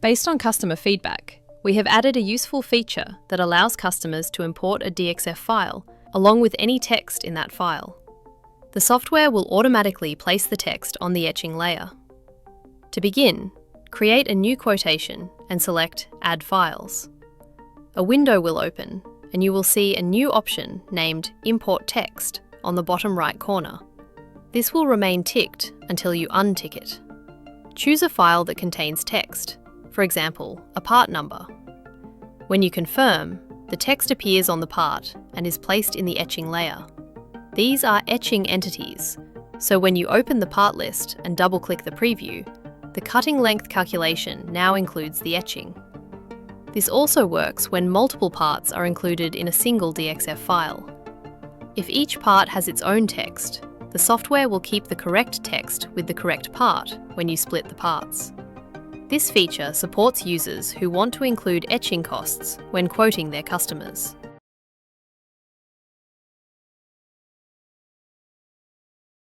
Based on customer feedback, we have added a useful feature that allows customers to import a DXF file along with any text in that file. The software will automatically place the text on the etching layer. To begin, create a new quotation and select Add Files. A window will open and you will see a new option named Import Text on the bottom right corner. This will remain ticked until you untick it. Choose a file that contains text, for example, a part number. When you confirm, the text appears on the part and is placed in the etching layer. These are etching entities, so when you open the part list and double-click the preview, the cutting length calculation now includes the etching. This also works when multiple parts are included in a single DXF file. If each part has its own text, the software will keep the correct text with the correct part when you split the parts. This feature supports users who want to include etching costs when quoting their customers.